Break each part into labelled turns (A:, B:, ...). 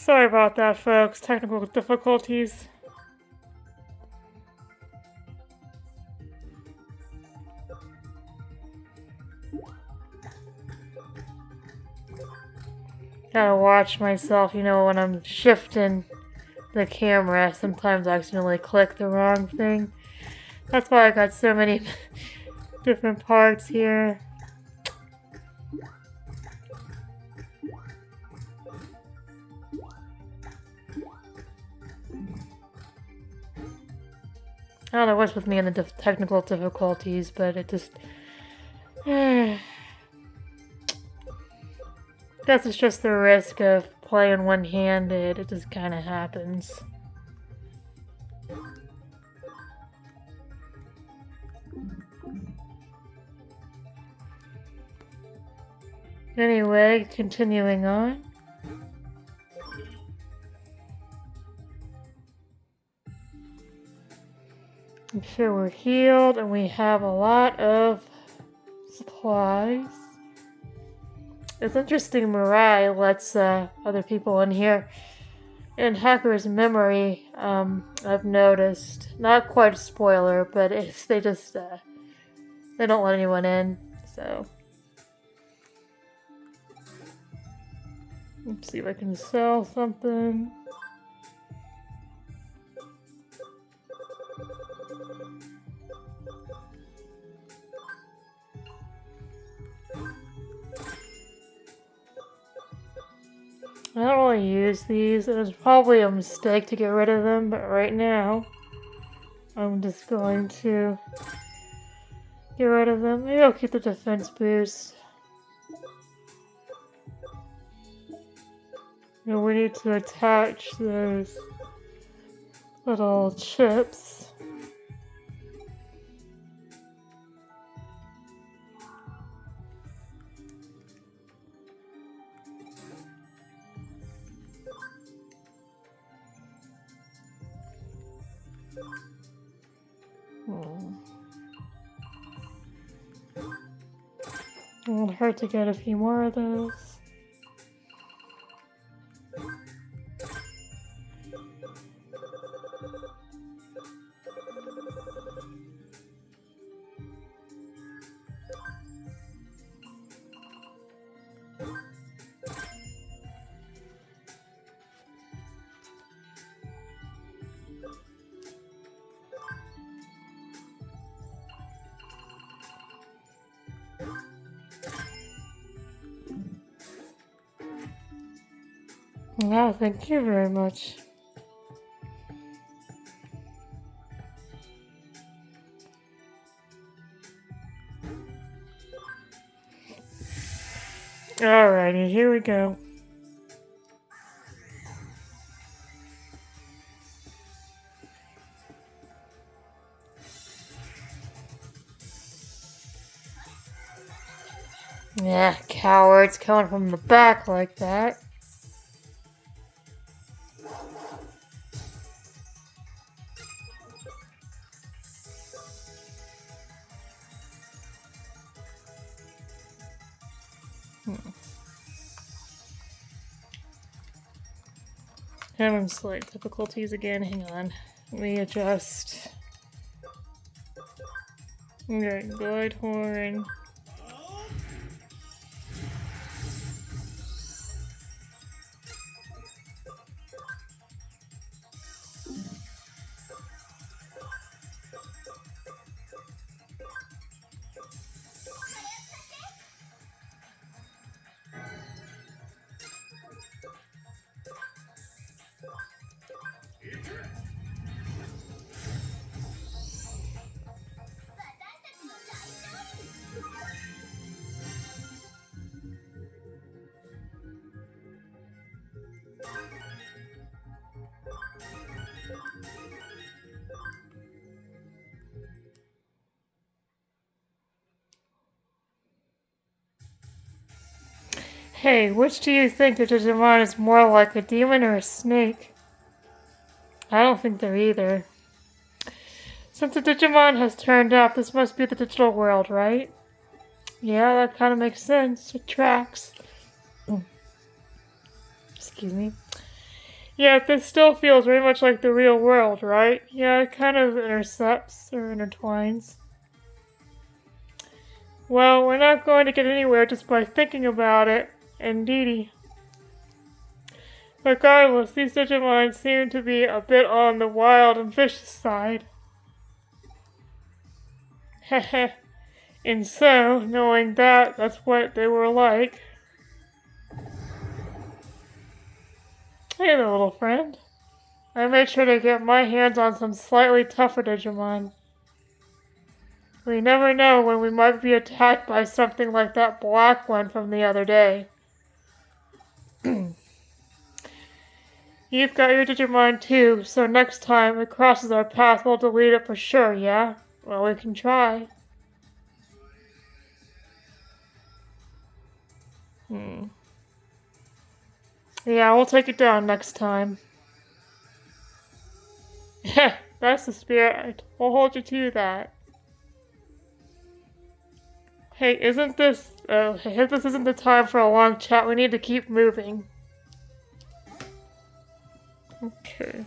A: Sorry about that, folks. Technical difficulties. Gotta watch myself, when I'm shifting the camera. Sometimes I accidentally click the wrong thing. That's why I got so many different parts here. I don't know what's with me and the technical difficulties, but it just... guess it's just the risk of playing one-handed. It just kind of happens. Anyway, continuing on. I'm sure we're healed and we have a lot of supplies. It's interesting Mirai lets other people in here. In Hacker's Memory, I've noticed, not quite a spoiler, but they just, they don't let anyone in, so. Let's see if I can sell something. I don't really use these. It was probably a mistake to get rid of them, but right now, I'm just going to get rid of them. Maybe I'll keep the defense boost. And we need to attach those little chips. It won't hurt to get a few more of those. Wow, thank you very much. Alrighty, here we go. Yeah, cowards coming from the back like that. Having slight difficulties again. Hang on. Let me adjust. Okay, glide horn. Hey, which do you think the Digimon is more like, a demon or a snake? I don't think they're either. Since the Digimon has turned up, this must be the digital world, right? Yeah, that kind of makes sense. It tracks. Excuse me. Yeah, this still feels very much like the real world, right? Yeah, it kind of intercepts or intertwines. Well, we're not going to get anywhere just by thinking about it. Indeedy. Regardless, these Digimon seem to be a bit on the wild and vicious side. Heh. And so, knowing that, that's what they were like. Hey there, little friend. I made sure to get my hands on some slightly tougher Digimon. We never know when we might be attacked by something like that black one from the other day. You've got your Digimon too, so next time it crosses our path, we'll delete it for sure, yeah? Well, we can try. Yeah, we'll take it down next time. That's the spirit. We'll hold you to that. Hey, isn't this... if this isn't the time for a long chat, we need to keep moving. Okay.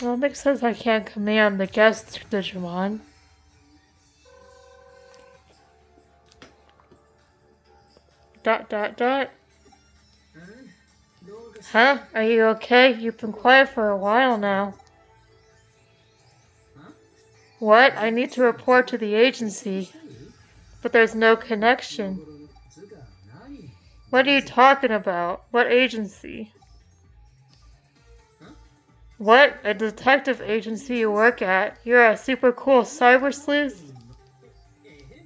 A: Well, it makes sense I can't command the guest Digimon. Dot dot dot. Huh? Are you okay? You've been quiet for a while now. What? I need to report to the agency. But there's no connection. What are you talking about? What agency? What? A detective agency you work at? You're a super cool cyber sleuth?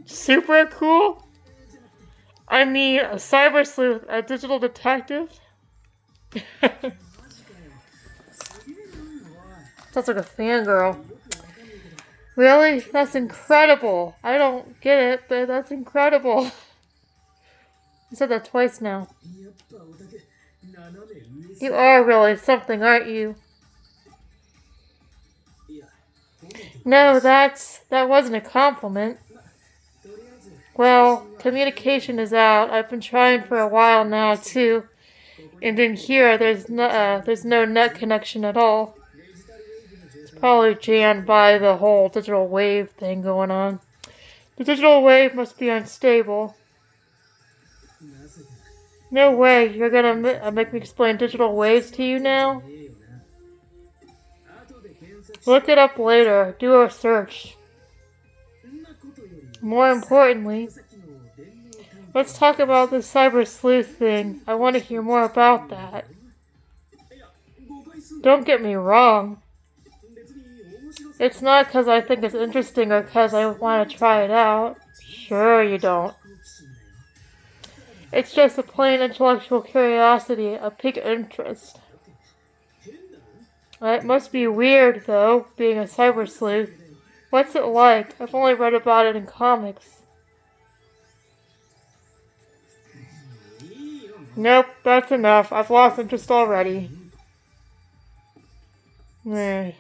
A: Super cool? I mean, a cyber sleuth, a digital detective? Sounds like a fangirl. Really? That's incredible. I don't get it, but that's incredible. You said that twice now. You are really something, aren't you? No, that wasn't a compliment. Well, communication is out. I've been trying for a while now, too. And in here, there's no net connection at all. It's probably jammed by the whole digital wave thing going on. The digital wave must be unstable. No way, you're gonna make me explain digital waves to you now? Look it up later. Do a search. More importantly, let's talk about the Cyber Sleuth thing. I want to hear more about that. Don't get me wrong. It's not because I think it's interesting or because I want to try it out. Sure you don't. It's just a plain intellectual curiosity, a piqued interest. It must be weird, though, being a cyber sleuth. What's it like? I've only read about it in comics. Nope, that's enough. I've lost interest already. You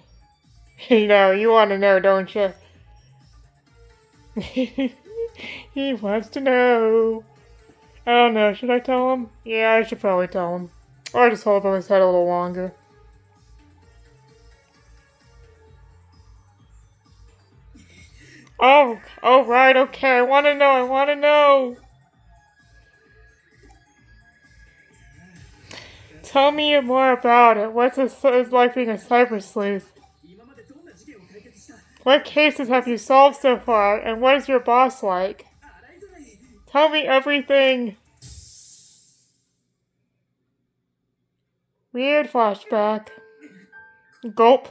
A: know, you want to know, don't you? He wants to know. I don't know, should I tell him? Yeah, I should probably tell him. Or just hold on his head a little longer. Oh, right, okay, I want to know. Tell me more about it. What's it like being a cyber sleuth? What cases have you solved so far, and what is your boss like? Tell me everything. Weird flashback. Gulp.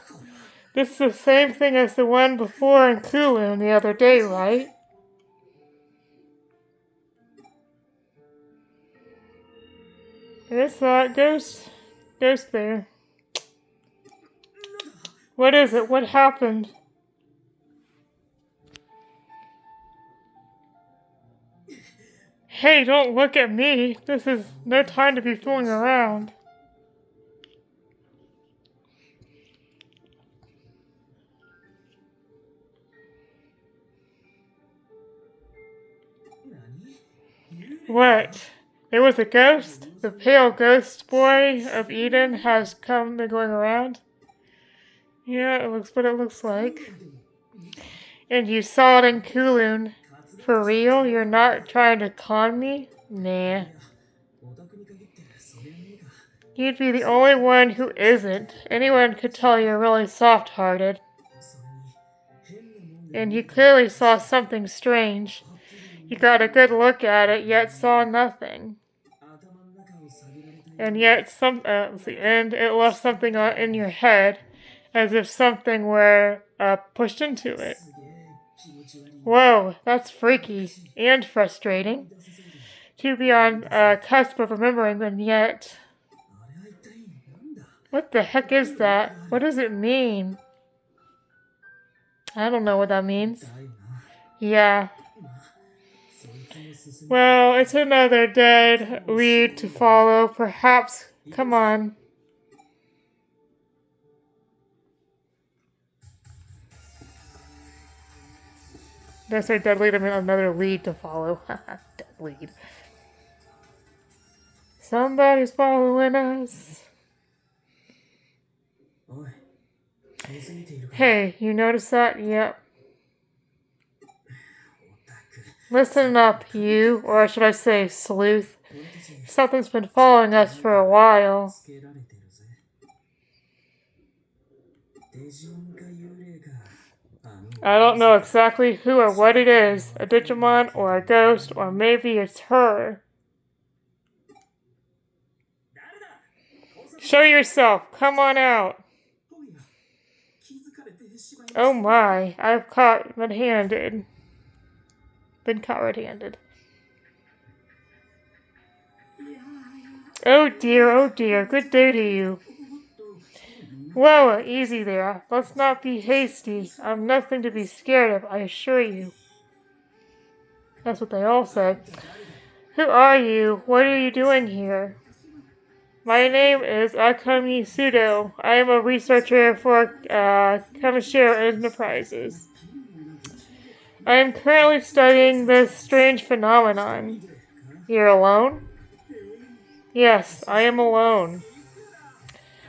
A: This is the same thing as the one before in Kulin the other day, right? There's that ghost there. What is it? What happened? Hey, don't look at me. This is no time to be fooling around. What? It was a ghost? The pale ghost boy of Eden has come and going around? Yeah, it looks what it looks like. And you saw it in Kulun. For real? You're not trying to con me? Nah. You'd be the only one who isn't. Anyone could tell you're really soft-hearted. And you clearly saw something strange. You got a good look at it, yet saw nothing. And yet and it left something in your head, as if something were pushed into it. Whoa, that's freaky and frustrating. To be on cusp of remembering, and yet... What the heck is that? What does it mean? I don't know what that means. Yeah. Well, it's another dead lead to follow. Perhaps. Come on. Did I say dead lead? I mean another lead to follow. Dead lead. Somebody's following us. Hey, you notice that? Yep. Listen up, you, or should I say sleuth. Something's been following us for a while. I don't know exactly who or what it is. A Digimon or a ghost, or maybe it's her. Show yourself. Come on out. Oh my, I've caught red-handed. Been caught red-handed. Oh dear, good day to you. Whoa, easy there. Let's not be hasty. I'm nothing to be scared of, I assure you. That's what they all say. Who are you? What are you doing here? My name is Akami Sudo. I am a researcher for Kamishiro Enterprises. I am currently studying this strange phenomenon. You're alone? Yes, I am alone.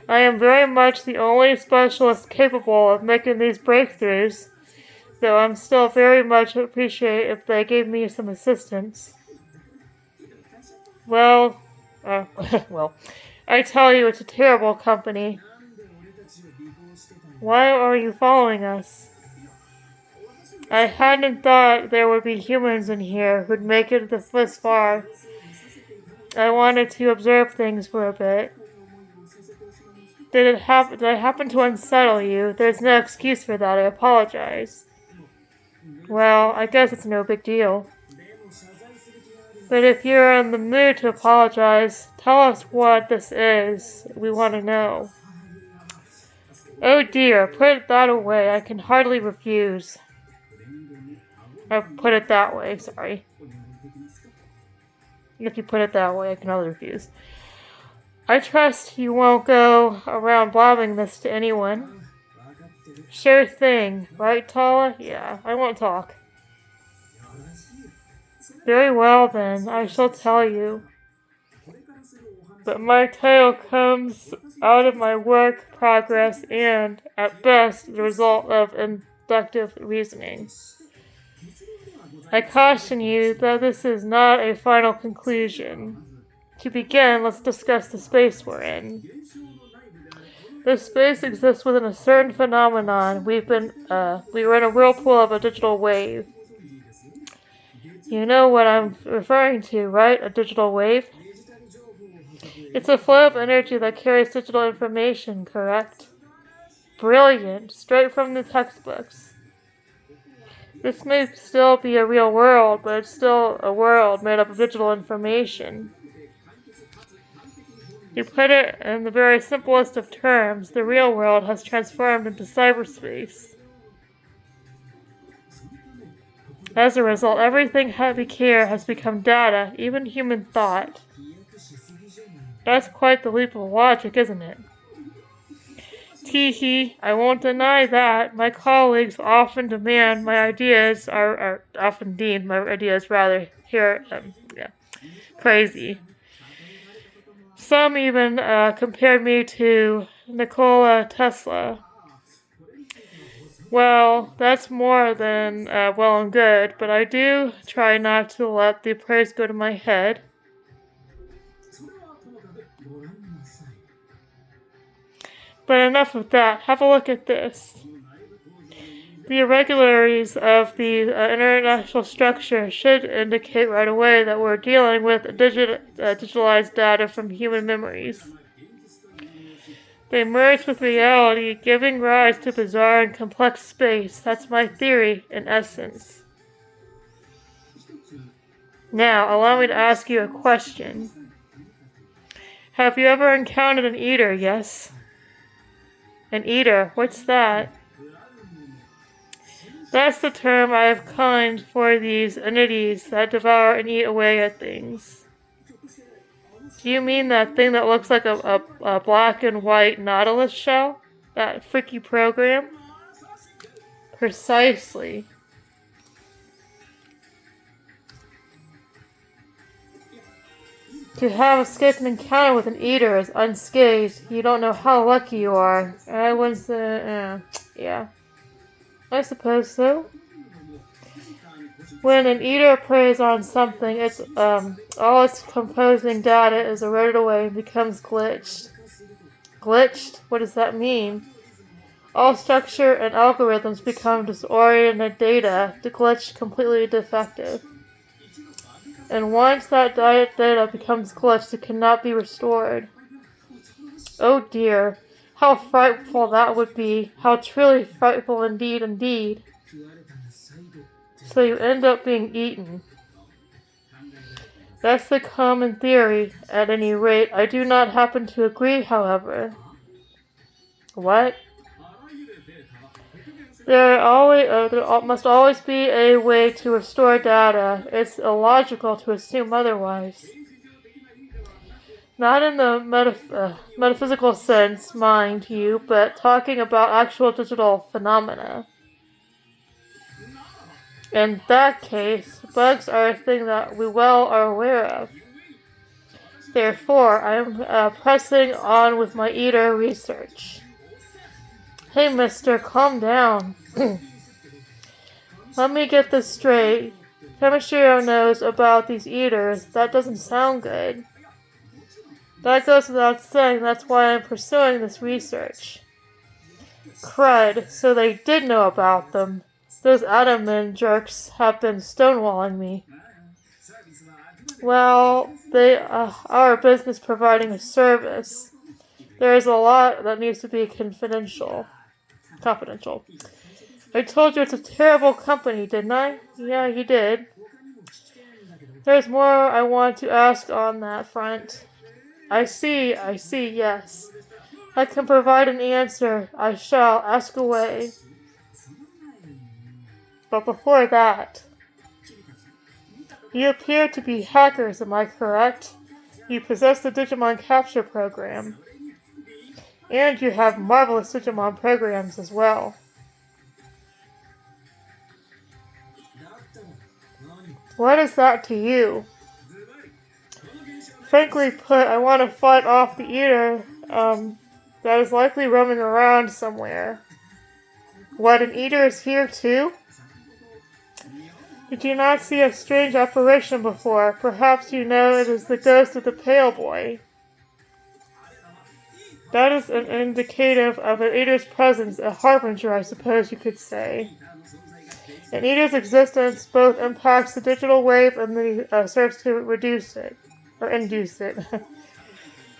A: I am very much the only specialist capable of making these breakthroughs, though I'm still very much appreciate if they gave me some assistance. Well, I tell you, it's a terrible company. Why are you following us? I hadn't thought there would be humans in here who'd make it this far. I wanted to observe things for a bit. Did I happen to unsettle you? There's no excuse for that, I apologize. Well, I guess it's no big deal. But if you're in the mood to apologize, tell us what this is. We want to know. Oh dear, put that away. I can hardly refuse. I put it that way, sorry. If you put it that way, I can hardly refuse. I trust you won't go around blabbing this to anyone. Sure thing, right, Tala? Yeah, I won't talk. Very well then, I shall tell you. But my tale comes out of my work progress and, at best, the result of inductive reasoning. I caution you that this is not a final conclusion. To begin, let's discuss the space we're in. This space exists within a certain phenomenon. We were in a whirlpool of a digital wave. You know what I'm referring to, right? A digital wave? It's a flow of energy that carries digital information, correct? Brilliant. Straight from the textbooks. This may still be a real world, but it's still a world made up of digital information. To put it in the very simplest of terms, the real world has transformed into cyberspace. As a result, everything we care has become data, even human thought. That's quite the leap of logic, isn't it? Tee-hee, I won't deny that. My colleagues often demand my ideas, here, yeah. Crazy. Some even compared me to Nikola Tesla. Well, that's more than well and good, but I do try not to let the praise go to my head. But enough of that. Have a look at this. The irregularities of the international structure should indicate right away that we're dealing with digitalized data from human memories. They merge with reality, giving rise to bizarre and complex space. That's my theory, in essence. Now, allow me to ask you a question. Have you ever encountered an eater? Yes. An eater? What's that? That's the term I have coined for these entities that devour and eat away at things. Do you mean that thing that looks like a black and white Nautilus shell? That freaky program? Precisely. To have escaped an encounter with an eater is unscathed. You don't know how lucky you are. I was, yeah. I suppose so. When an eater preys on something, it's all its composing data is eroded away and becomes glitched. Glitched? What does that mean? All structure and algorithms become disoriented data, glitched, completely defective. And once that data becomes glitched, it cannot be restored. Oh dear, how frightful that would be. How truly frightful indeed. So you end up being eaten. That's the common theory, at any rate. I do not happen to agree, however. What? There must always be a way to restore data. It's illogical to assume otherwise. Not in the metaphysical sense, mind you, but talking about actual digital phenomena. In that case, bugs are a thing that we well are aware of. Therefore, I am pressing on with my eater research. Hey, mister, calm down. Let me get this straight. Kamishiro knows about these eaters. That doesn't sound good. That goes without saying. That's why I'm pursuing this research. Crud, so they did know about them. Those Adaman jerks have been stonewalling me. Well, they are a business providing a service. There is a lot that needs to be confidential. I told you it's a terrible company, didn't I? Yeah, you did. There's more I want to ask on that front. I see, yes. I can provide an answer. I shall. Ask away. But before that, you appear to be hackers, am I correct? You possess the Digimon capture program. And you have marvelous Digimon programs as well. What is that to you? Frankly put, I want to fight off the eater, that is likely roaming around somewhere. What, an eater is here too? Did you not see a strange apparition before? Perhaps you know it is the ghost of the pale boy. That is an indicative of an eater's presence, a harbinger, I suppose you could say. An eater's existence both impacts the digital wave and serves to reduce it, or induce it.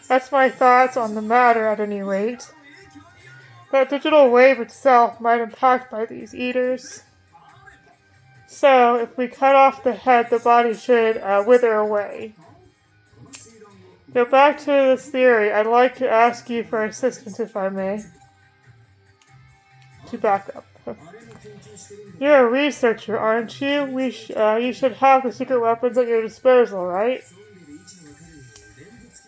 A: That's my thoughts on the matter, at any rate. That digital wave itself might impact by these eaters. So, if we cut off the head, the body should wither away. Go back to this theory. I'd like to ask you for assistance, if I may. To back up. You're a researcher, aren't you? You should have the secret weapons at your disposal, right?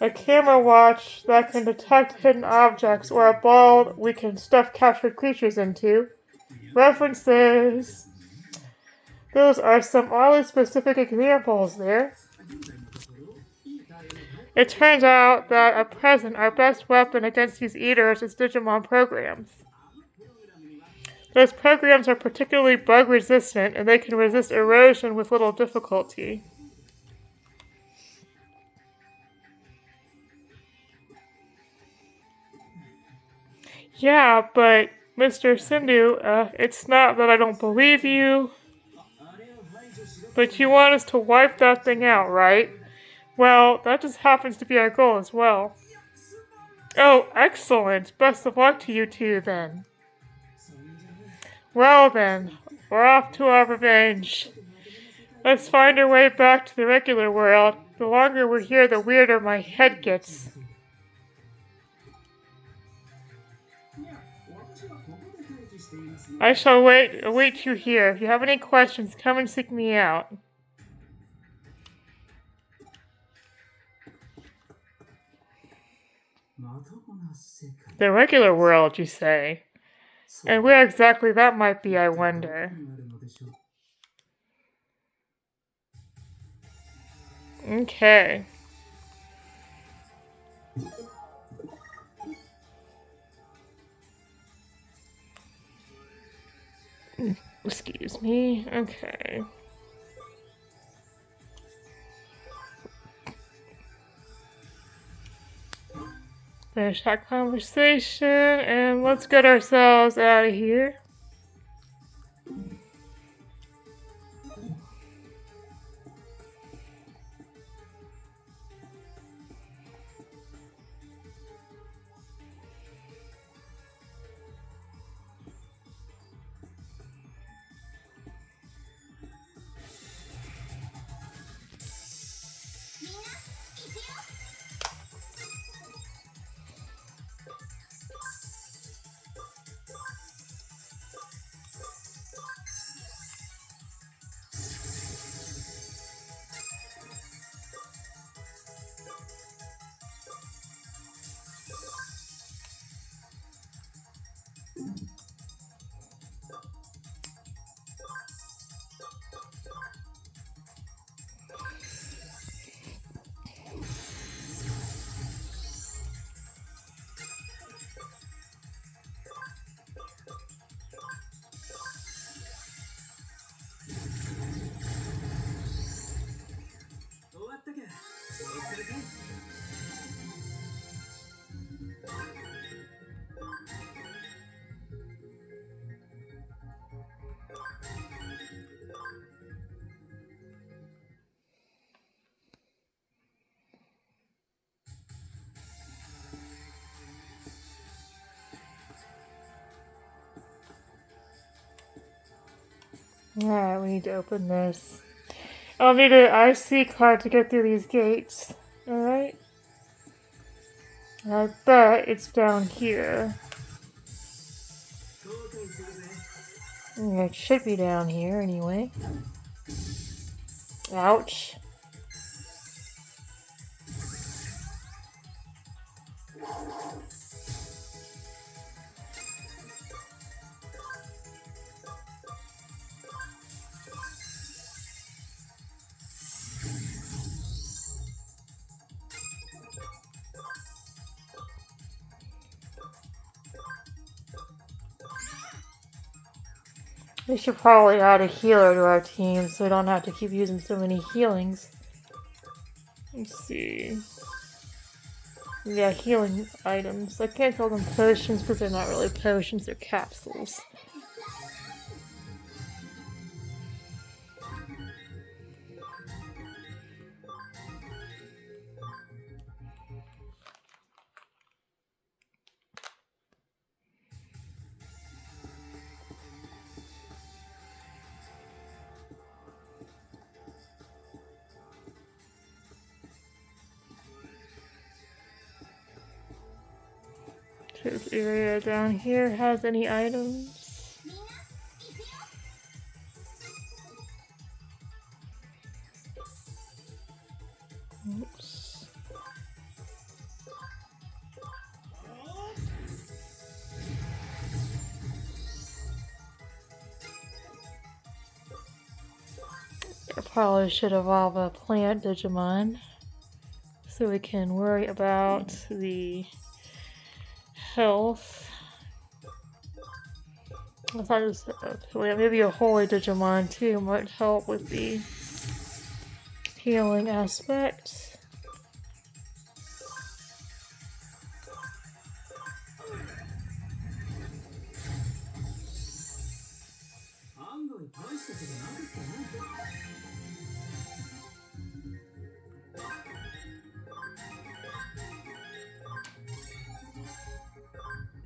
A: A camera watch that can detect hidden objects, or a ball we can stuff captured creatures into. References. Those are some oddly specific examples there. It turns out that at present, our best weapon against these eaters is Digimon programs. Those programs are particularly bug resistant, and they can resist erosion with little difficulty. Yeah, but Mr. Sindhu, it's not that I don't believe you, but you want us to wipe that thing out, right? Well, that just happens to be our goal as well. Oh, excellent. Best of luck to you two, then. Well, then, we're off to our revenge. Let's find our way back to the regular world. The longer we're here, the weirder my head gets. I shall await you here. If you have any questions, come and seek me out. The regular world, you say? And where exactly that might be, I wonder. Okay. Excuse me. Okay. Finish that conversation, and let's get ourselves out of here. Alright, we need to open this. I'll need an IC card to get through these gates. Alright? I bet it's down here. Yeah, it should be down here anyway. Ouch. We should probably add a healer to our team so we don't have to keep using so many healings. Let's see. Yeah, healing items. I can't call them potions because they're not really potions, they're capsules. This area down here has any items. Oops. I probably should evolve a plant Digimon. so we can worry about the health. I thought it was maybe a holy Digimon too might help with the healing aspect.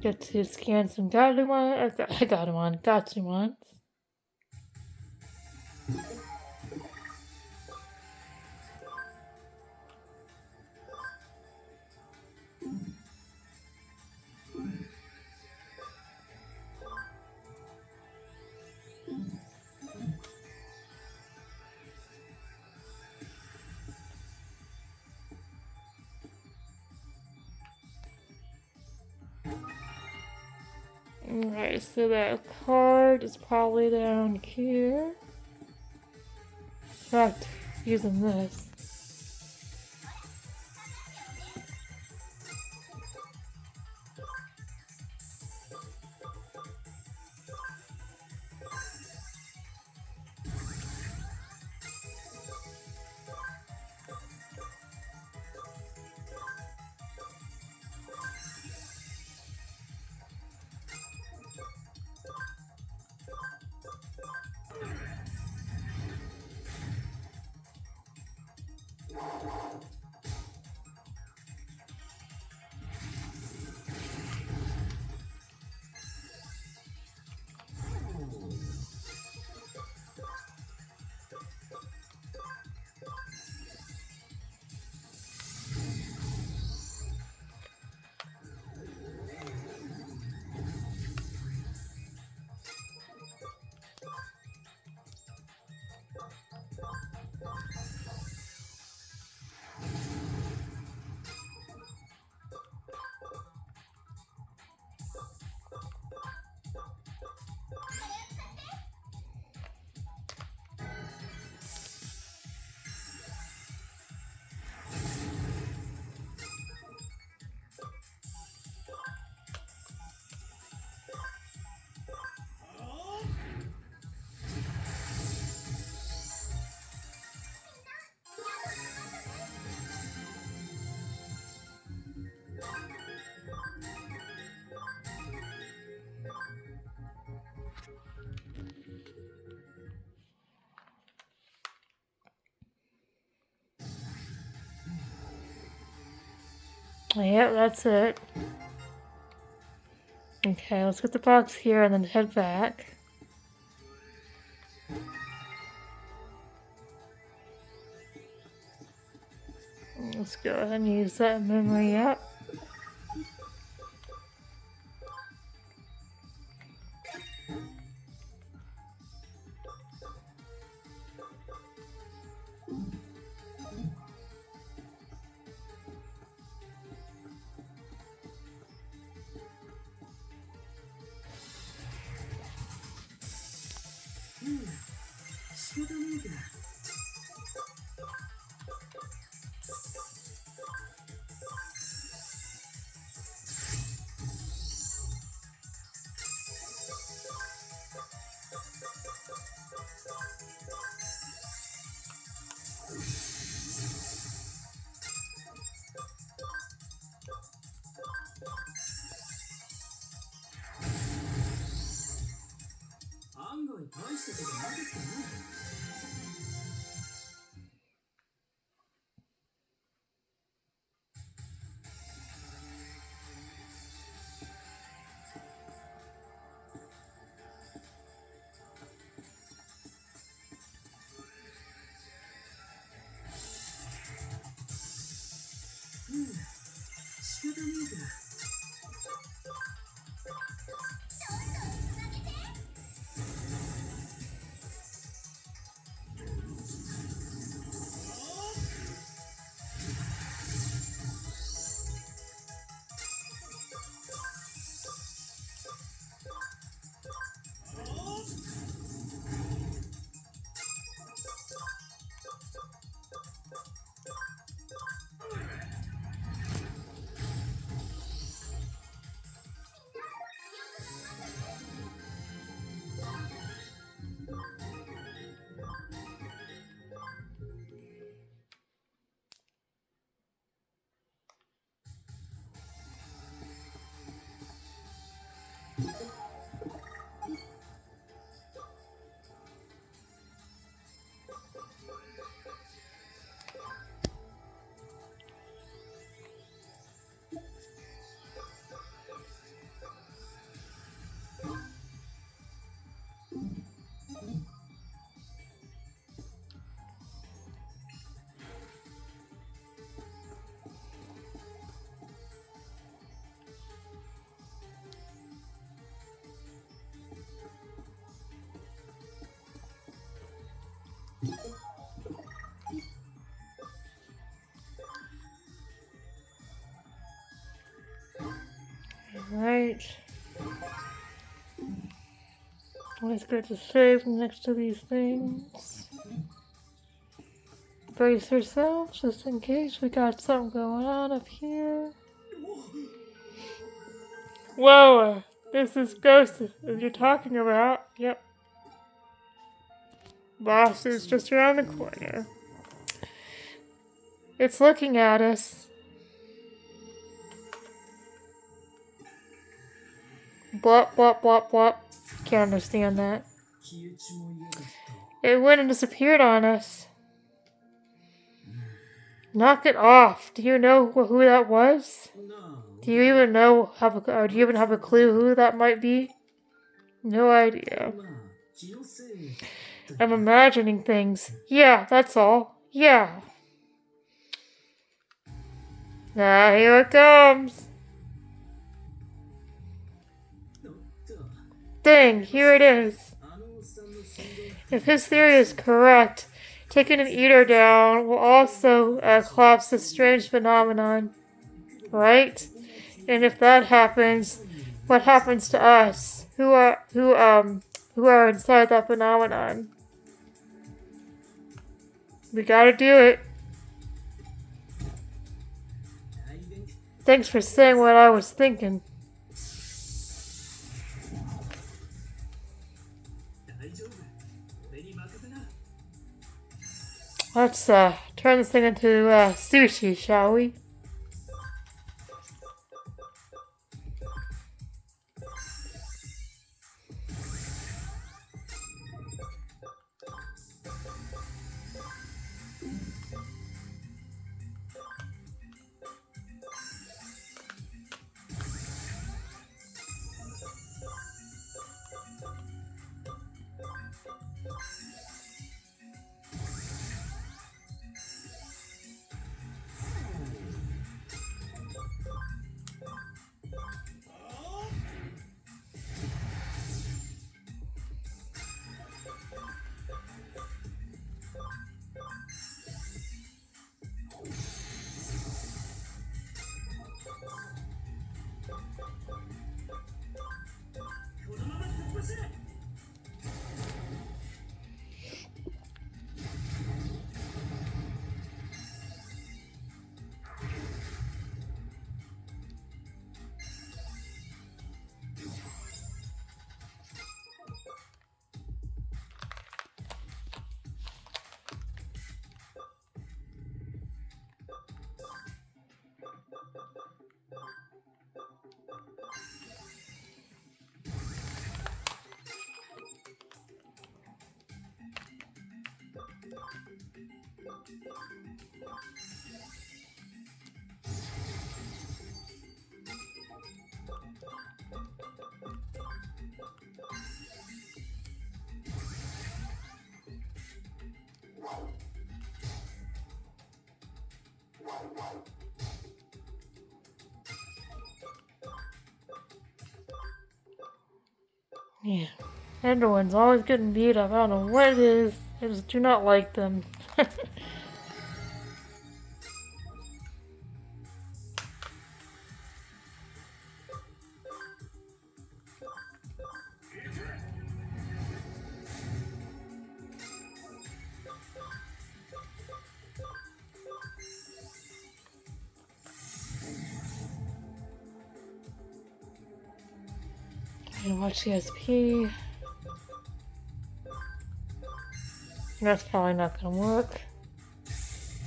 A: Get to scan some Gatomons. Alright, so that card is probably down here. In fact, using this. Yep, that's it. Okay, let's get the box here and then head back. Let's go ahead and use that memory up. Right. Always good to save next to these things. Brace yourself just in case we got something going on up here. Whoa! This is Ghost that you're talking about. Yep. Boss is just around the corner. It's looking at us. Blop, blop, blop, blop. Can't understand that. It went and disappeared on us. Knock it off. Do you know who that was? Do you even know, do you even have a clue who that might be? No idea. I'm imagining things. Yeah, that's all. Yeah. Ah, here it comes. Dang, here it is. If his theory is correct, taking an eater down will also collapse this strange phenomenon, right? And if that happens, what happens to us? Who are inside that phenomenon? We gotta do it. Thanks for saying what I was thinking. Let's turn this thing into sushi, shall we? Yeah. Everyone's always getting beat up. I don't know what it is. I just do not like them. And watch the SP. That's probably not gonna work.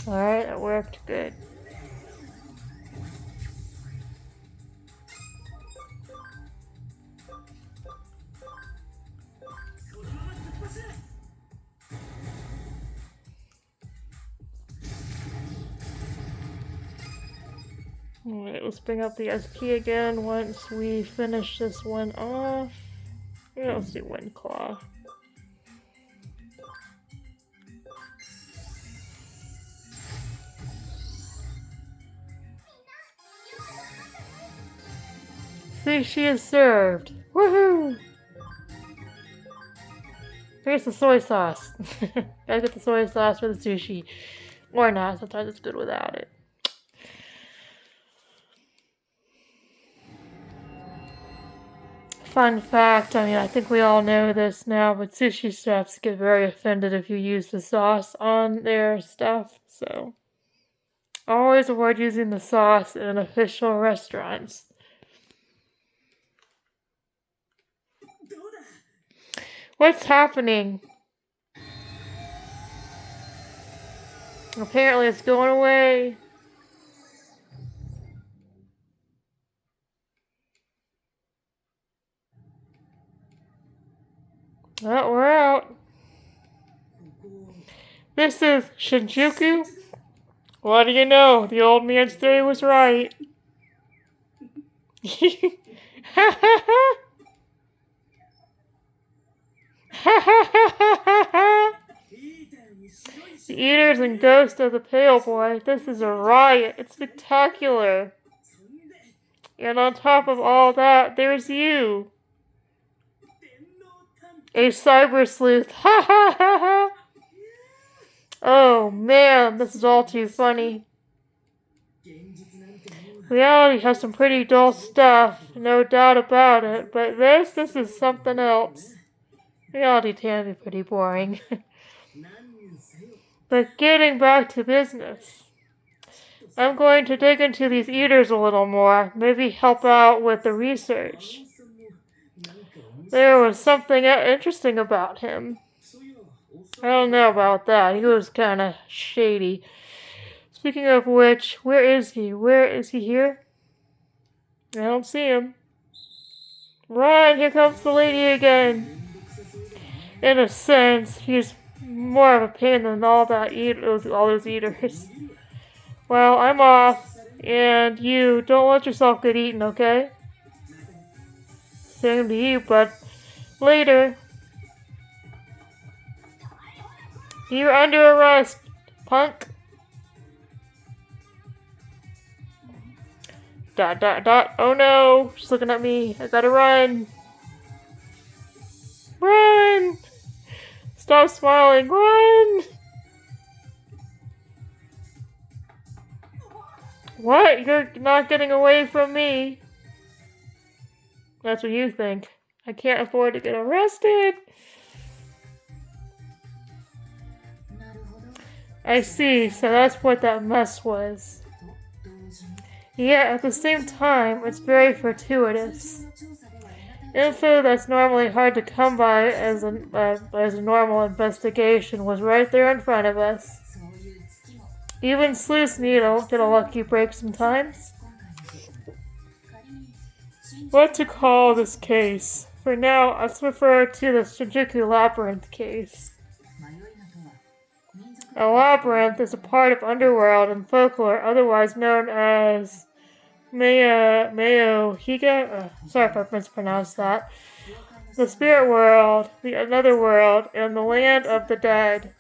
A: Alright, it worked. Good. Alright, let's bring up the SP again once we finish this one off. Yeah, let's do Wind Claw. Sushi is served! Woohoo! Here's the soy sauce. Gotta get the soy sauce for the sushi. Or not, sometimes it's good without it. Fun fact, I mean, I think we all know this now, but sushi chefs get very offended if you use the sauce on their stuff, so always avoid using the sauce in official restaurants. What's happening? Apparently it's going away. Well, we're out. This is Shinjuku. What do you know? The old man's theory was right. The Eaters and Ghost of the Pale Boy. This is a riot. It's spectacular. And on top of all that, there's you. A cyber sleuth. Ha ha ha ha. Oh man, this is all too funny. Reality has some pretty dull stuff, no doubt about it, but this is something else. Reality can be pretty boring. But getting back to business. I'm going to dig into these eaters a little more, maybe help out with the research. There was something interesting about him. I don't know about that. He was kind of shady. Speaking of which, where is he? Where is he here? I don't see him. Run! Here comes the lady again. In a sense, he's more of a pain than all those eaters. Well, I'm off, and you don't let yourself get eaten, okay? Same to you, but later. You're under arrest, punk. ... Oh no, she's looking at me. I gotta run. Run! Stop smiling. Run! What? You're not getting away from me. That's what you think. I can't afford to get arrested. I see, so that's what that mess was. Yet, at the same time, it's very fortuitous. Info that's normally hard to come by as a normal investigation was right there in front of us. Even Sleuth's needle get a lucky break sometimes. What to call this case? For now, let's refer to the Shinjuku Labyrinth case. A labyrinth is a part of underworld and folklore otherwise known as Higa. Sorry if I mispronounced that. The spirit world, the another world, and the land of the dead.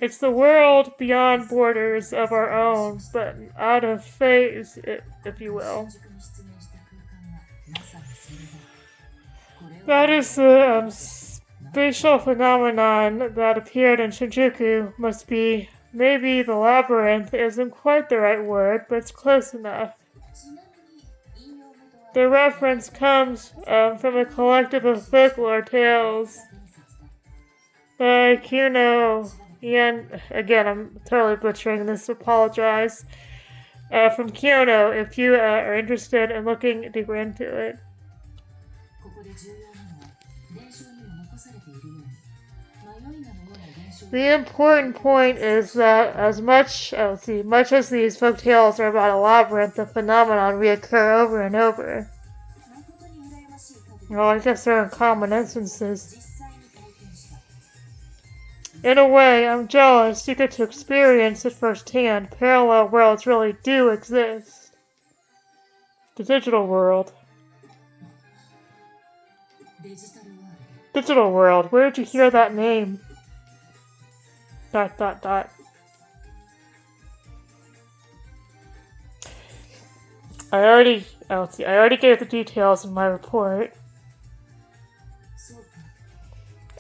A: It's the world beyond borders of our own, but out of phase, if you will. That is the spatial phenomenon that appeared in Shinjuku. Must be, maybe the labyrinth isn't quite the right word, but it's close enough. The reference comes from a collective of folklore tales by Kuno. And again, I'm totally butchering this, apologize. From Kyoto, if you are interested in looking deeper into it. The important point is that much as these folk tales are about a labyrinth, the phenomenon reoccur over and over. Well, I guess there are common instances. In a way, I'm jealous you get to experience it firsthand. Parallel worlds really do exist. The digital world. Digital world. Where did you hear that name? ... I already gave the details in my report.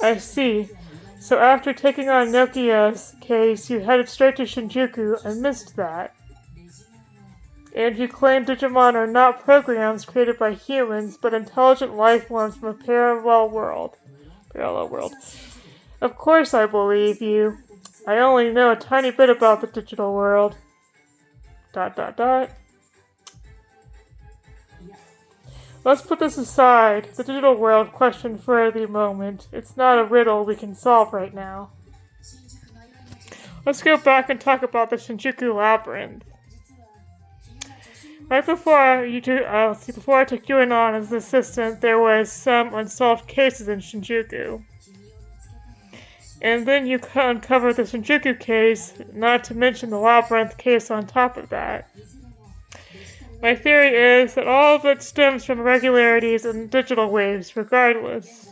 A: I see. So after taking on Nokia's case, you headed straight to Shinjuku and missed that. And you claim Digimon are not programs created by humans, but intelligent life forms from a parallel world. Of course I believe you. I only know a tiny bit about the digital world. ... Let's put this aside, the digital world question for the moment. It's not a riddle we can solve right now. Let's go back and talk about the Shinjuku Labyrinth. Right before I took you in on as an assistant, there was some unsolved cases in Shinjuku. And then you uncovered the Shinjuku case, not to mention the Labyrinth case on top of that. My theory is that all of it stems from irregularities in digital waves, regardless.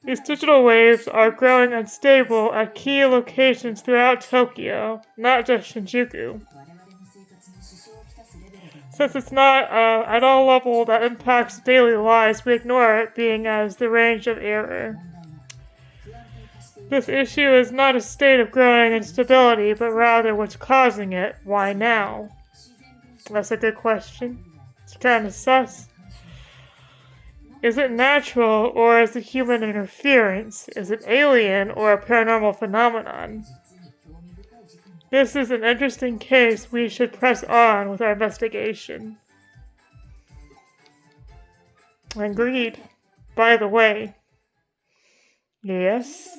A: These digital waves are growing unstable at key locations throughout Tokyo, not just Shinjuku. Since it's not at all level that impacts daily lives, we ignore it being as the range of error. This issue is not a state of growing instability, but rather what's causing it. Why now? That's a good question. It's kind of sus. Is it natural, or is it human interference? Is it alien, or a paranormal phenomenon? This is an interesting case we should press on with our investigation. Agreed. By the way. Yes?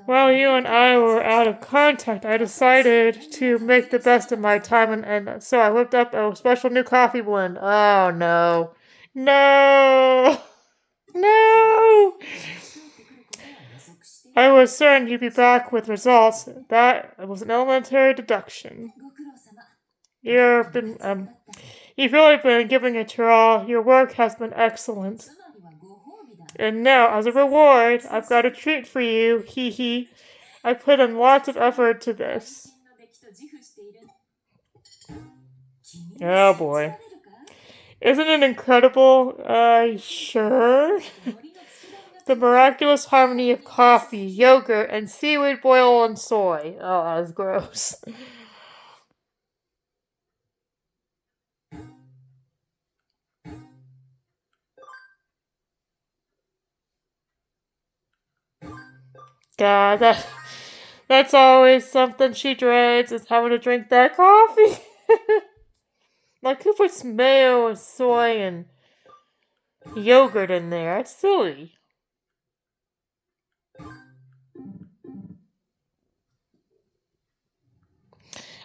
A: While you and I were out of contact, I decided to make the best of my time, and so I whipped up a special new coffee blend. Oh, no. No! No! I was certain you'd be back with results. That was an elementary deduction. You've really been giving it your all. Your work has been excellent. And now, as a reward, I've got a treat for you. Hee hee. I put in lots of effort to this. Oh boy. Isn't it incredible? Sure. The miraculous harmony of coffee, yogurt, and seaweed boil and soy. Oh, that was gross. God, that's always something she dreads, is having to drink that coffee. Like, who puts mayo and soy and yogurt in there? That's silly.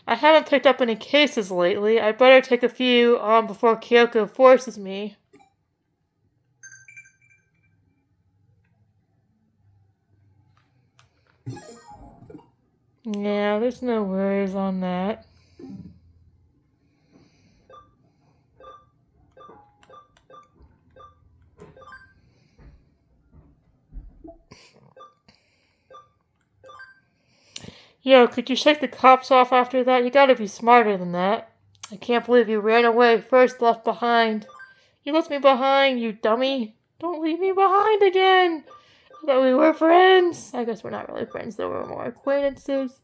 A: I haven't picked up any cases lately. I'd better take a few on before Kyoko forces me. Yeah, there's no worries on that. Yo, could you shake the cops off after that? You gotta be smarter than that. I can't believe you ran away first, left behind. You left me behind, you dummy. Don't leave me behind again. I thought we were friends. I guess we're not really friends, though. We're more acquaintances.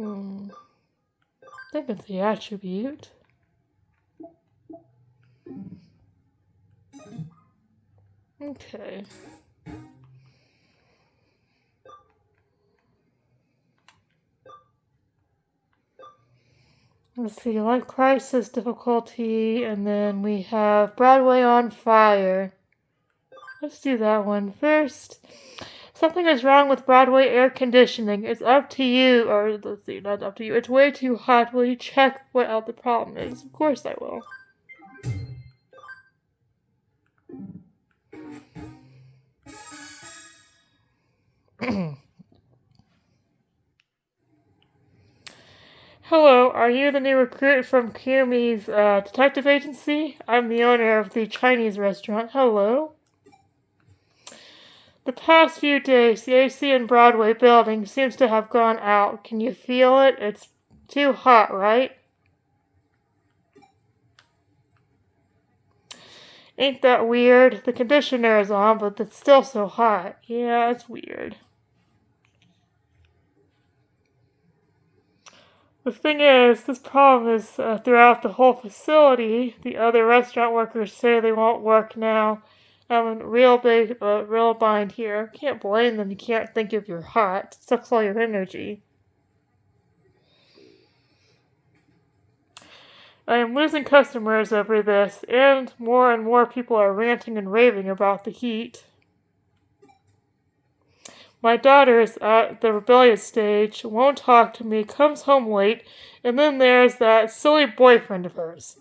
A: I think it's the attribute. Okay. Let's see, life crisis difficulty, and then we have Broadway on fire. Let's do that one first. Something is wrong with Broadway air conditioning. It's up to you, or let's see, not up to you. It's way too hot. Will you check what out the problem is? Of course I will. Hello, are you the new recruit from Kiyomi's detective agency? I'm the owner of the Chinese restaurant. Hello. The past few days, the AC in Broadway building seems to have gone out. Can you feel it? It's too hot, right? Ain't that weird? The conditioner is on, but it's still so hot. Yeah, it's weird. The thing is, this problem is throughout the whole facility. The other restaurant workers say they won't work now. I'm in real bind here. Can't blame them. You can't think if you're hot. It sucks all your energy. I am losing customers over this, and more people are ranting and raving about the heat. My daughter is at the rebellious stage, won't talk to me, comes home late, and then there's that silly boyfriend of hers.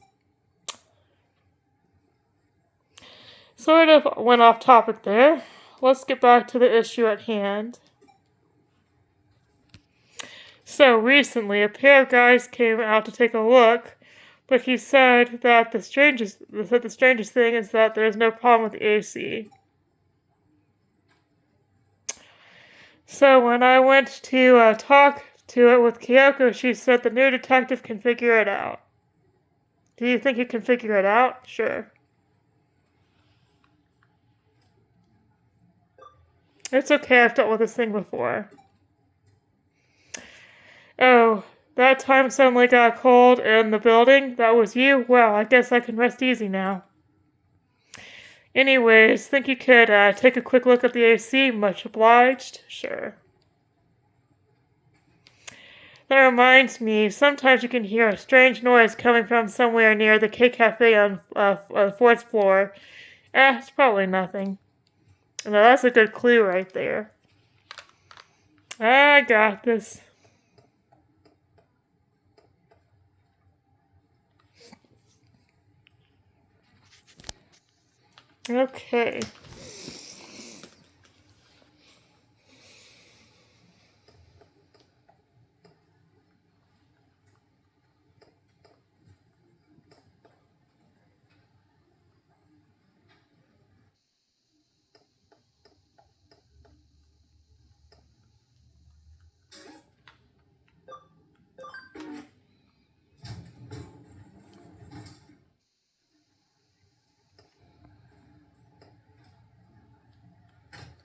A: Sort of went off topic there. Let's get back to the issue at hand. So recently, a pair of guys came out to take a look, but he said that the strangest thing is that there's no problem with the AC. So when I went to talk to it with Kyoko, she said the new detective can figure it out. Do you think you can figure it out? Sure. It's okay, I've dealt with this thing before. Oh, that time suddenly got cold in the building? That was you? Well, I guess I can rest easy now. Anyways, think you could take a quick look at the AC? Much obliged? Sure. That reminds me, sometimes you can hear a strange noise coming from somewhere near the K Cafe on the fourth floor. It's probably nothing. No, that's a good clue right there. I got this. Okay.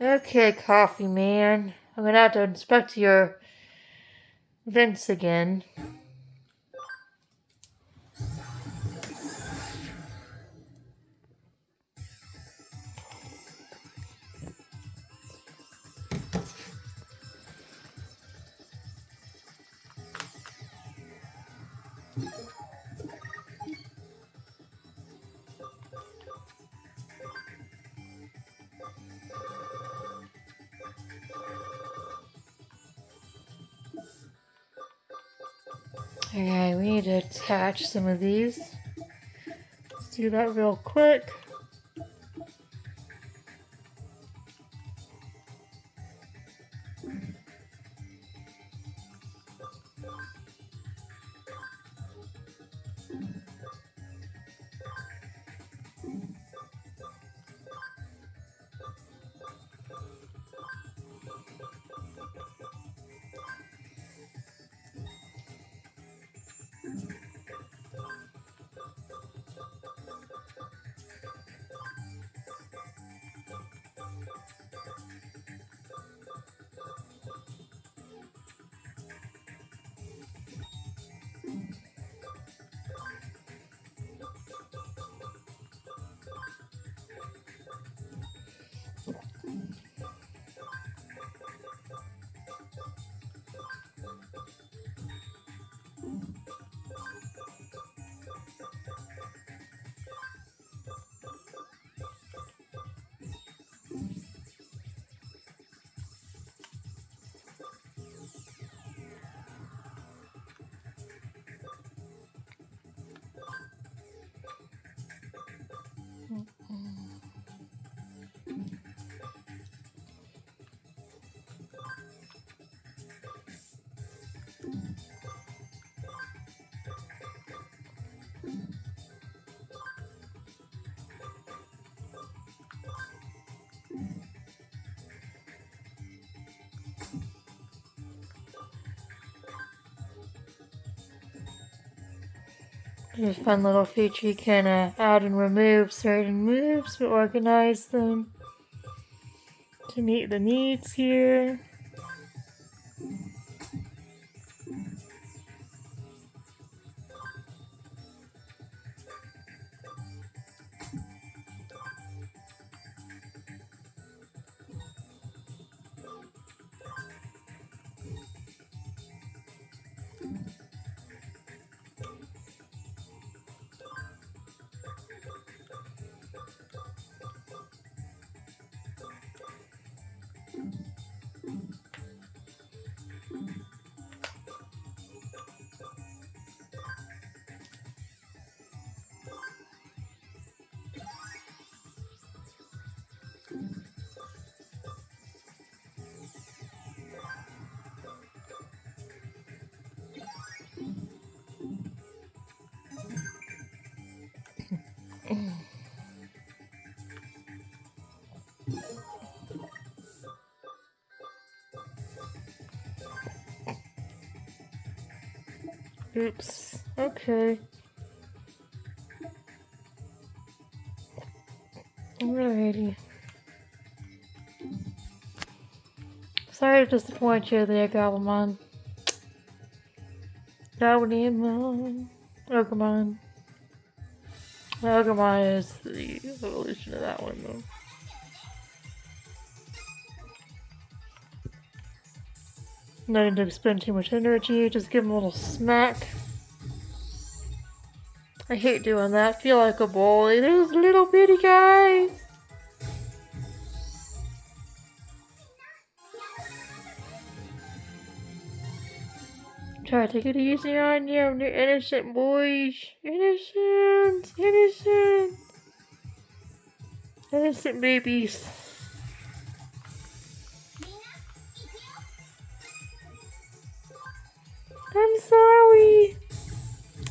A: Okay, coffee man. I'm gonna have to inspect your vents again. Alright, we need to attach some of these. Let's do that real quick. There's a fun little feature you can add and remove certain moves to organize them to meet the needs here. Oops. Okay. Alrighty. Sorry to disappoint you there, Gabumon. Gabumon. Ogumon. Ogumon is the evolution of that one, though. No need to expend too much energy, just give him a little smack. I hate doing that. I feel like a bully. Those little bitty guys! Try to take it easy on you. They're innocent boys. Innocent! Innocent! Innocent babies. I'm sorry.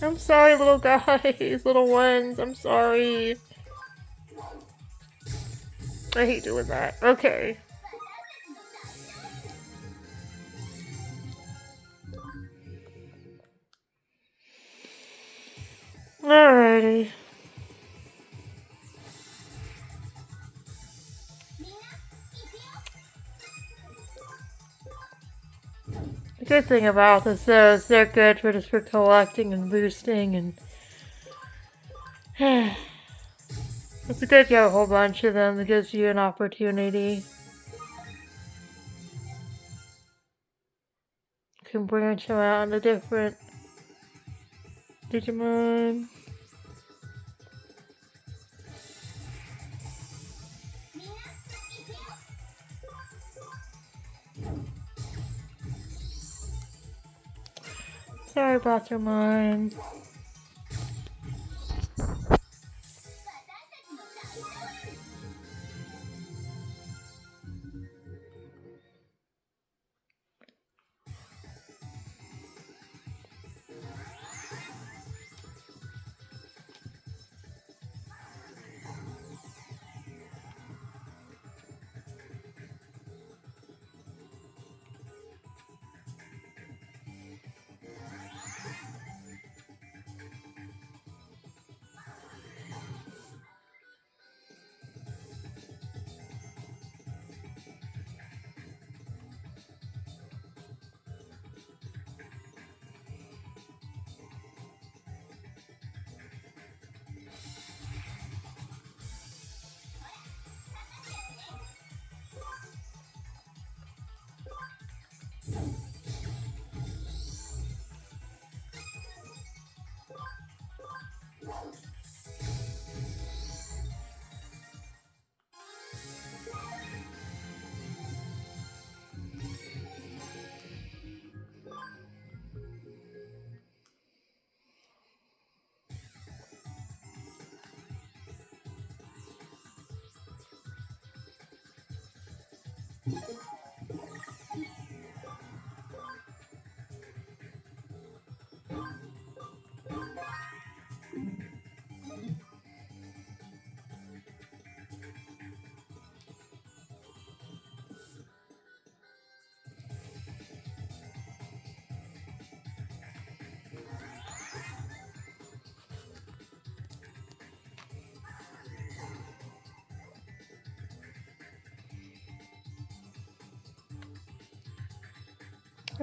A: I'm sorry, little guys, little ones. I'm sorry. I hate doing that. Okay. Alrighty. The good thing about this, though, is they're good for just for collecting and boosting and... It's good to get a whole bunch of them. It gives you an opportunity. You can branch them out into different Digimon. Sorry about your mind.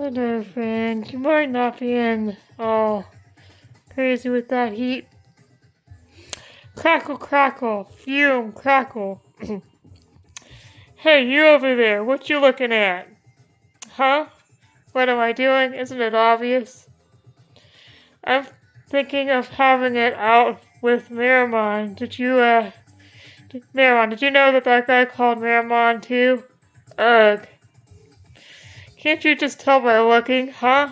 A: Hello, friend. You might not be in all crazy with that heat. Crackle, crackle, fume, crackle. Hey, you over there, what you looking at? Huh? What am I doing? Isn't it obvious? I'm thinking of having it out with Miramon. Miramon, did you know that guy called Miramon too? Ugh. Can't you just tell by looking, huh?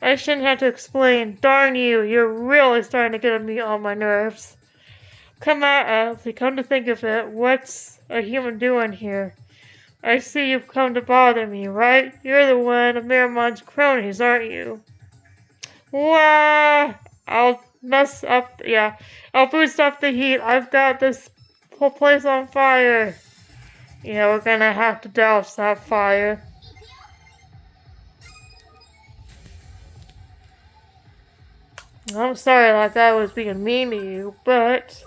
A: I shouldn't have to explain. Darn you, you're really starting to get on me on my nerves. Come to think of it, what's a human doing here? I see you've come to bother me, right? You're the one of Miramon's cronies, aren't you? Wah! I'll boost up the heat. I've got this whole place on fire. Yeah, we're gonna have to douse that fire. I'm sorry that guy was being mean to you, but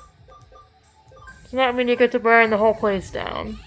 A: does not mean you get to burn the whole place down.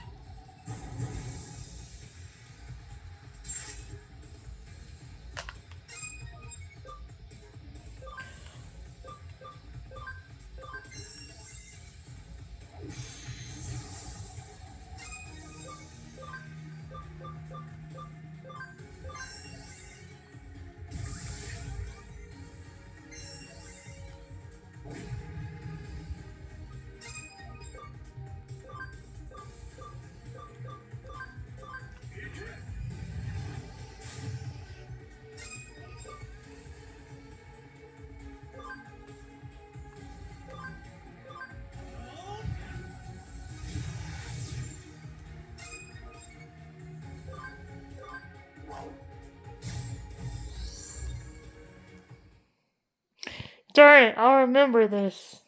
A: Darn it, I'll remember this.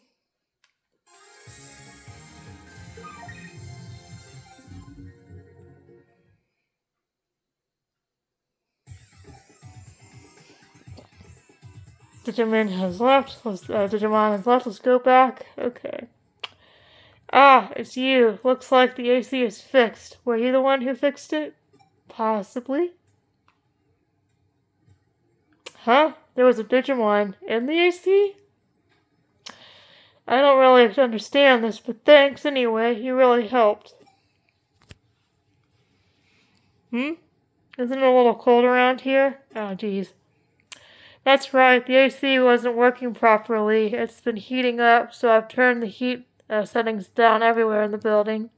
A: Digimon has left. Let's go back. Okay. Ah, it's you. Looks like the AC is fixed. Were you the one who fixed it? Possibly. Huh? There was a Digimon in the AC? I don't really understand this, but thanks anyway. You really helped. Isn't it a little cold around here? Oh, geez. That's right. The AC wasn't working properly. It's been heating up, so I've turned the heat settings down everywhere in the building.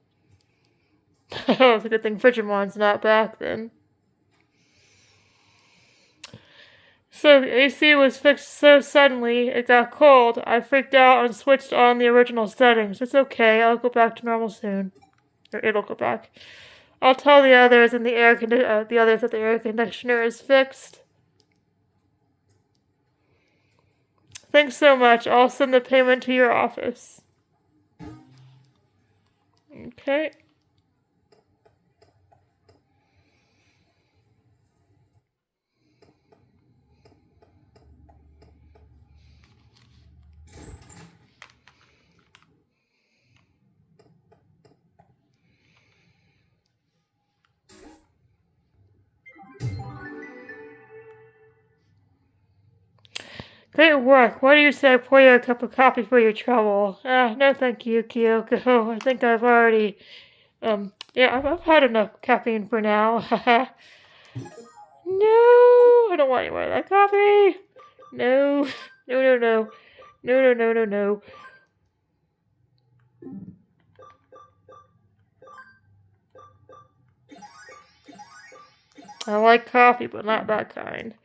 A: It's a good thing Frigimon's not back then. So the AC was fixed so suddenly, it got cold. I freaked out and switched on the original settings. It's okay, I'll go back to normal soon. Or it'll go back. I'll tell the others that the air conditioner is fixed. Thanks so much. I'll send the payment to your office. Okay. Great work. What do you say I pour you a cup of coffee for your trouble? No thank you, Kyoko. I think I've already, I've had enough caffeine for now. No, I don't want any more of that coffee. No, no, no, no. No, no, no, no, no. I like coffee, but not that kind.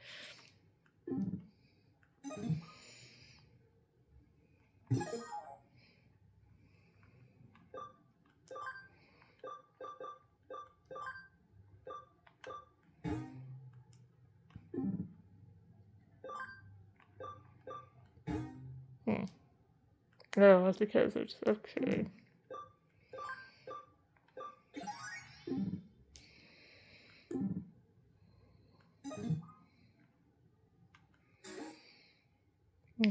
A: No, that's because it's okay.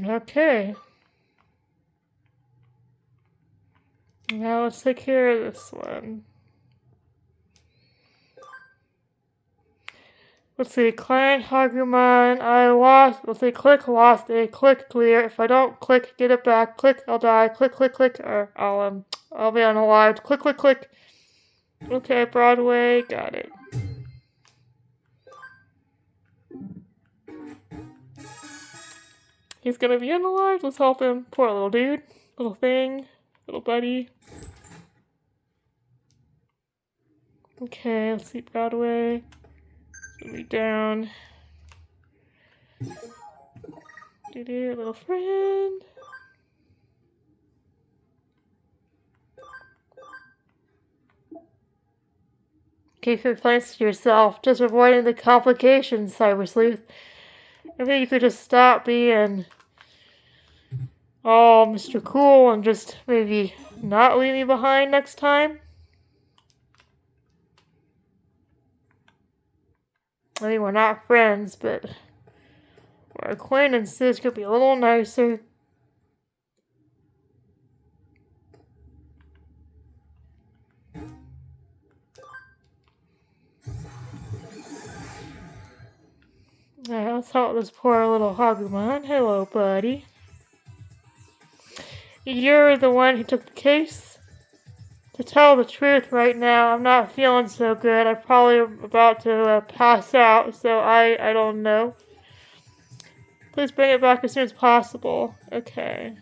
A: Okay. Now let's take care of this one. Let's see, client Hagumon, I lost, let's see, click, lost a, click, clear. If I don't click, get it back, click, I'll die, click, click, click, or I'll be unalived, click, click, click. Okay, Broadway, got it. He's gonna be unalived, let's help him. Poor little dude, little thing, little buddy. Okay, let's see, Broadway. Gonna be down. Little friend. Keep your plans to yourself, just avoiding the complications, Cyber Sleuth. Maybe you could just stop being all Mr. Cool and just maybe not leave me behind next time. I mean, we're not friends, but our acquaintances could be a little nicer. Alright, let's help this poor little Hagumon. Hello, buddy. You're the one who took the case? To tell the truth right now, I'm not feeling so good. I'm probably about to pass out, so I don't know. Please bring it back as soon as possible. Okay.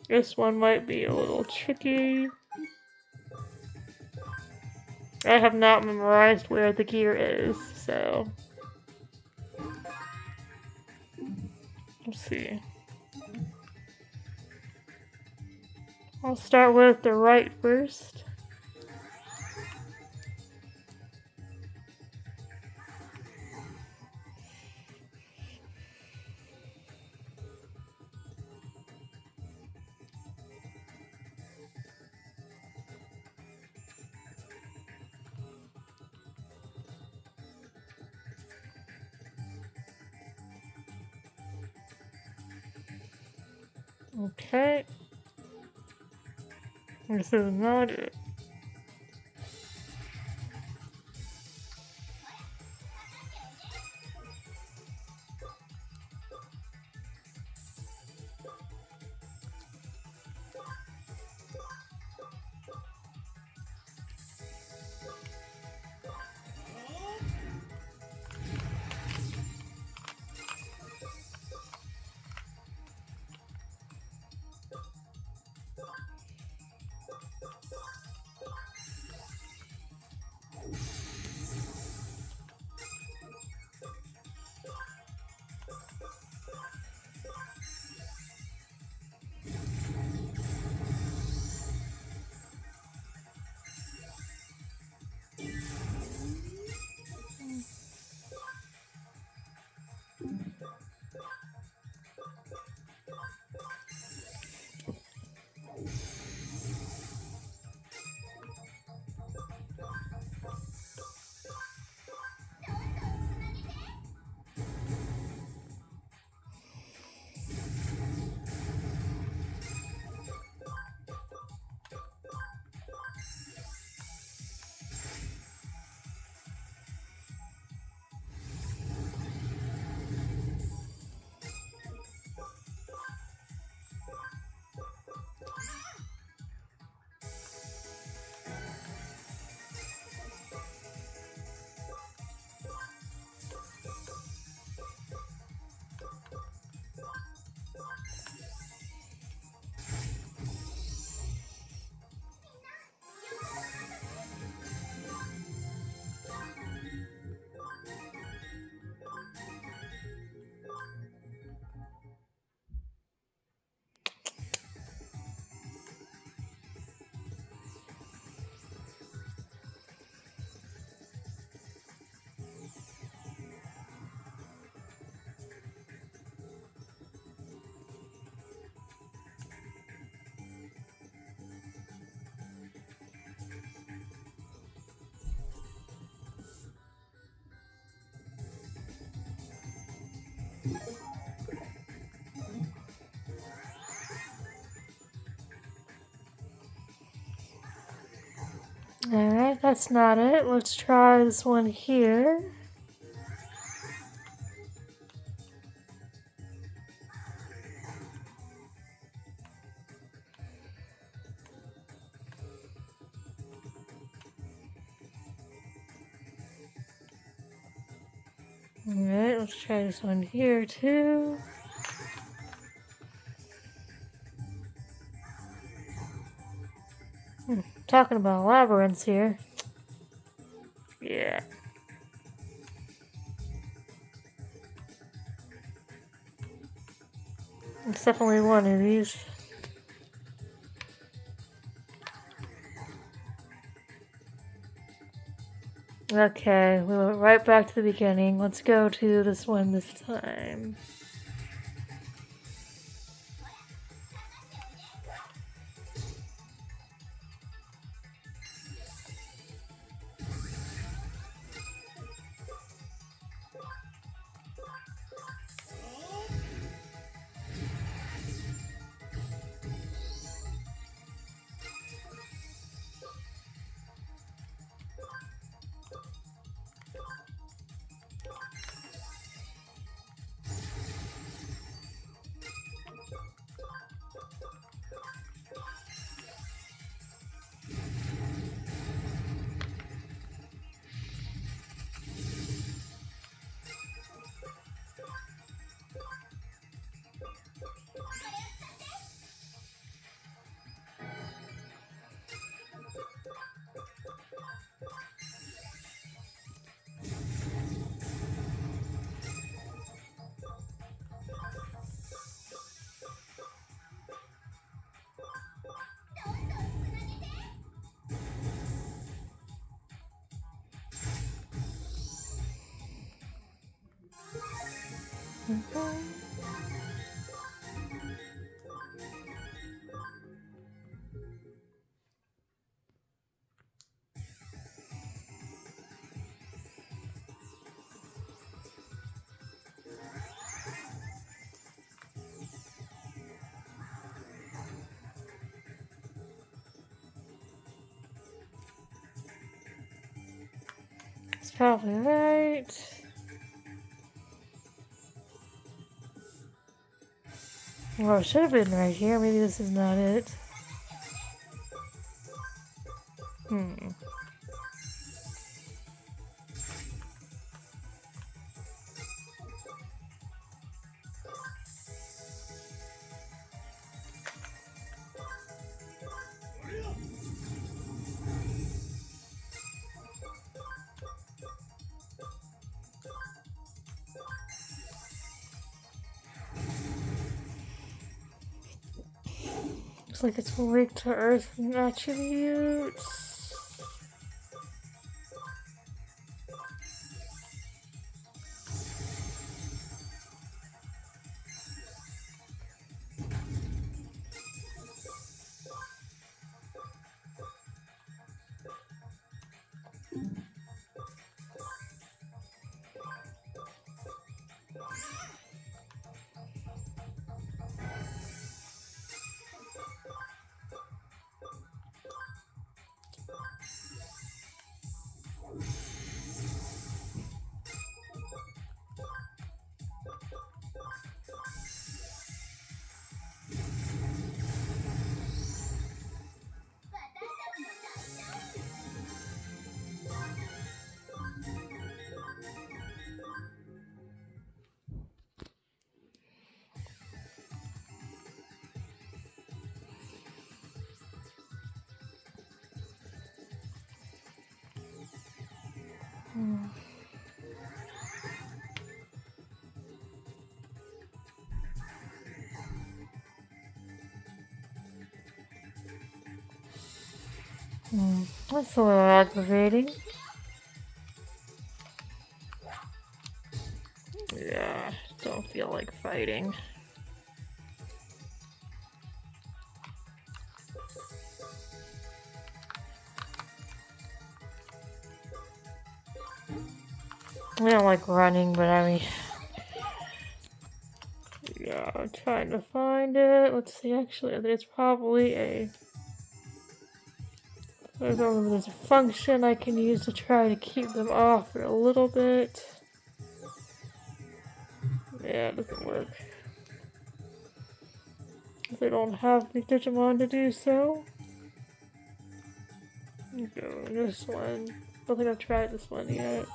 A: This one might be a little tricky. I have not memorized where the gear is, so... Let's see. I'll start with the right first. Okay. This is not it. Alright, that's not it. Let's try this one here. Alright, let's try this one here too. Talking about labyrinths here. Yeah. It's definitely one of these. Okay, we went right back to the beginning. Let's go to this one this time. It's probably right. Well, it should have been right here. Maybe this is not it. Looks like it's linked to Earth attributes. That's a little aggravating. Yeah, don't feel like fighting. I don't like running, but I mean... Yeah, I'm trying to find it. Let's see, actually, there's probably a There's a function I can use to try to keep them off for a little bit. Yeah, it doesn't work. They don't have the Digimon to do so. Go this one. I don't think I've tried this one yet.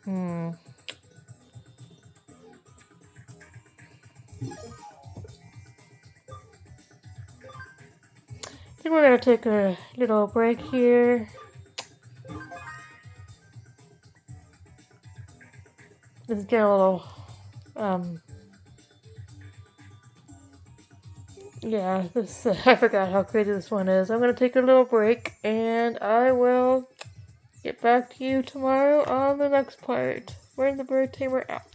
A: I think we're gonna take a little break here. This is getting a little, yeah, this, I forgot how crazy this one is. I'm gonna take a little break, and I will get back to you tomorrow on the next part. We're in the bird tamer out.